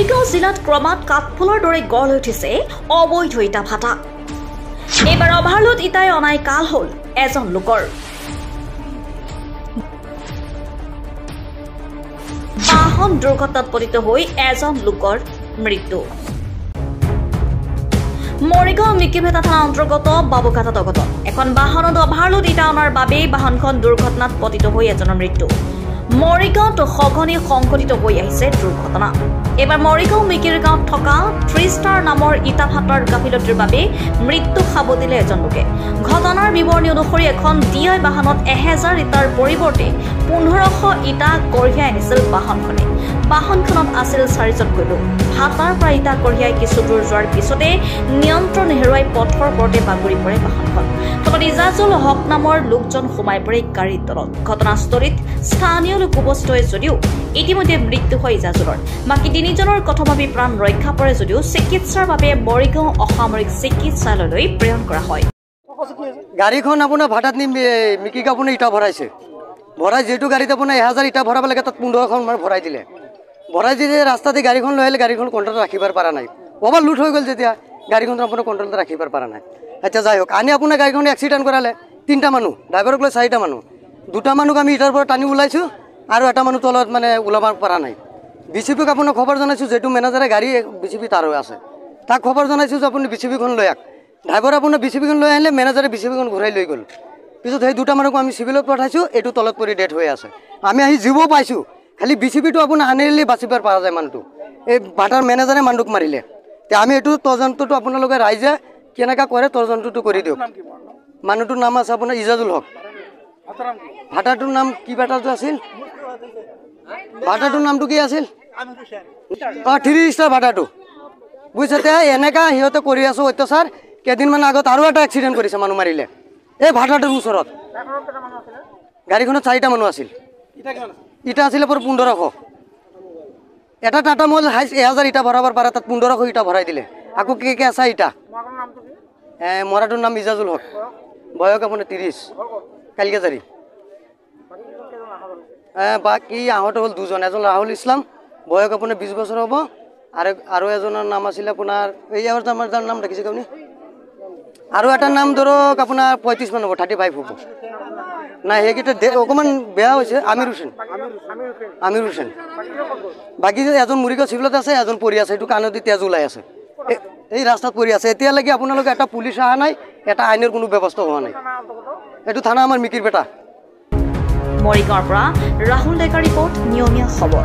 মৰিগাঁও জিলাত ক্ৰমাৎ কাঠফুলৰ দৰে গঢ় লৈ উঠিছে অবৈধ ইটা ভাটা। এইবাৰ অভাৰলোড ইটাই অনাই কাল হ'ল এজন লোকৰ। বাহন দুৰ্ঘটনাত পতিত হৈ এজন লোকৰ মৃত্যু। মৰিগাঁও মিকিভেটা থানা অন্তৰ্গত বাবুঘাটা দগত এখন বাহনত অভাৰলোড ইটা অনাৰ বাবেই বাহনখন দুৰ্ঘটনাত পতিত হৈ এজনৰ মৃত্যু। মৰিগাঁৱত সঘনে সংঘটিত হৈ আহিছে দুৰ্ঘটনা। এবাৰ মৰিগাঁও মিকিৰ গাঁৱত থকা 3 ষ্টাৰ নামৰ ইটা ভাটাৰ গাফিলতিৰ বাবে মৃত্যু সাবটিলে এজন লোকে। ঘটনাৰ বিৱৰণী অনুসৰি এখন ডিআই বাহনত 1000 ইটাৰ পৰিৱৰ্তে 1500 ইটা কঢ়িয়াই আনিছিল বাহনখনে। বাহনখনত আছিল 4জনকৈ লোক। ভাটাৰ পৰা ইটা কঢ়িয়াই কিছু দূৰ যোৱাৰ পিছতে নিয়ন্ত্ৰণ হেৰুৱাই পথৰ ওপৰতে বাগৰি পৰে বাহনখন। ফলত ইজাজুল হক নামৰ লোকজন সোমাই পৰে গাড়ীৰ তলত। ঘটনাস্থলীত স্থানীয় লোক উপস্থিত হয় যদিও ইতিমধ্যে মৃত্যু হয় ইজাজুলৰ। বাকী 3জনৰ কথমভাৱে প্ৰাণ ৰক্ষা পৰে যদিও চিকিৎসাৰ বাবে মৰিগাঁও অসামৰিক চিকিৎসালয়লৈ প্ৰেৰণ কৰা হয়। গাড়ীখন আপোনাৰ ভাটাত নি মিকিক আপোনাৰ ইটা ভৰাইছে। ভৰাই যিটো গাড়ীত আপোনাৰ 1000 ইটা ভৰাব লাগে তাত 15খন ভৰাই দিলে। ভৰাই দিলে ৰাস্তাতে গাড়ীখন লৈ আহিলে গাড়ীখন কণ্ট্ৰল ৰাখিব পৰা নাই। অভাৰলোড হৈ গ'ল যেতিয়া গাড়ীখন আপোনাৰ কণ্ট্ৰলত ৰাখিব পৰা নাই। আচ্ছা যাই হোক, আনি আপোনাৰ গাড়ীখন এক্সিডেণ্ট কৰালে। 3টা মানুহ, ড্ৰাইভাৰক লৈ 4টা মানুহ। 2টা মানুহক আমি ইটাৰ পৰা টানি ওলাইছোঁ আৰু এটা মানুহ তলত মানে ওলাব পৰা নাই। বিচিপিক আপোনাক খবৰ জনাইছোঁ, যিটো মেনেজাৰে গাড়ী বিচিপি তাৰ হৈ আছে তাক খবৰ জনাইছোঁ যে আপুনি বিচিপিখন লৈ আহক। ড্ৰাইভাৰ আপোনাৰ বিচিপিখন লৈ আহিলে, মেনেজাৰে বিচিপিখন ঘূৰাই লৈ গ'ল। পিছত সেই 2টা মানুহক আমি চিভিলত পঠাইছোঁ, এইটো তলত পৰি ডেথ হৈ আছে। আমি আহি জীৱ পাইছোঁ, খালি বিচিপিটো আপোনাৰ আনিলে বাচিব পৰা যায় মানুহটো। এই ভাটাৰ মেনেজাৰে মানুহটোক মাৰিলে। তে আমি এইটো তদন্তটো আপোনালোকে ৰাইজে কেনেকৈ কৰে তদন্তটো কৰি দিয়ক। মানুহটোৰ নাম আছে আপোনাৰ ইজাজুল হক। ভাটাটোৰ নাম কি ভাটাটো আছিল? ভাটাটোৰ নামটো কি আছিল? 3 ষ্টাৰ ভাটাটো। বুজিছে? এনেকা সিহঁতে কৰি আছো অত্যাচাৰ। কেইদিনমান আগত আৰু এটা এক্সিডেণ্ট কৰিছে, মানুহ মাৰিলে এই ভাটাটোৰ ওচৰত। গাড়ীখনত 4টা মানুহ আছিল। ইটা আছিলে পৰ 1500। এটা টাটা মল হাইছ 1000 ইটা ভৰাবৰ পাৰে, তাত 1500 ইটা ভৰাই দিলে। আকৌ কে আছে ইটা। মৰাটোৰ নাম ইজাজুল হক, বয়স আপোনাৰ 30, কালিকাজাৰী। বাকী আহত হ'ল 2জন। এজন ৰাহুল ইছলাম, বয়স আপোনাৰ 20 বছৰ হ'ব। আৰু এজনৰ নাম আছিলে আপোনাৰ এই যাৰ নাম দেখিছে আপুনি। আৰু এটা নাম ধৰক আপোনাৰ 35 মান হ'ব, 35 হ'ব। নাই সেইকেইটা অকণমান বেয়া হৈছে। আমিৰ হুছেইন। বাকী এজন মৰিগাঁও চিভিলত আছে, এজন পৰি আছে। এইটো কাণত তেজ ওলাই আছে, এই ৰাস্তাত পৰি আছে। এতিয়ালৈকে আপোনালোকে এটা পুলিচ অহা নাই, এটা আইনৰ কোনো ব্যৱস্থা হোৱা নাই। এইটো থানা আমাৰ মিকিৰপেটা। মৰিগাঁৱৰ পৰা ৰাহুল ডেকাৰ ৰিপৰ্ট, নিয়মীয়া খবৰ।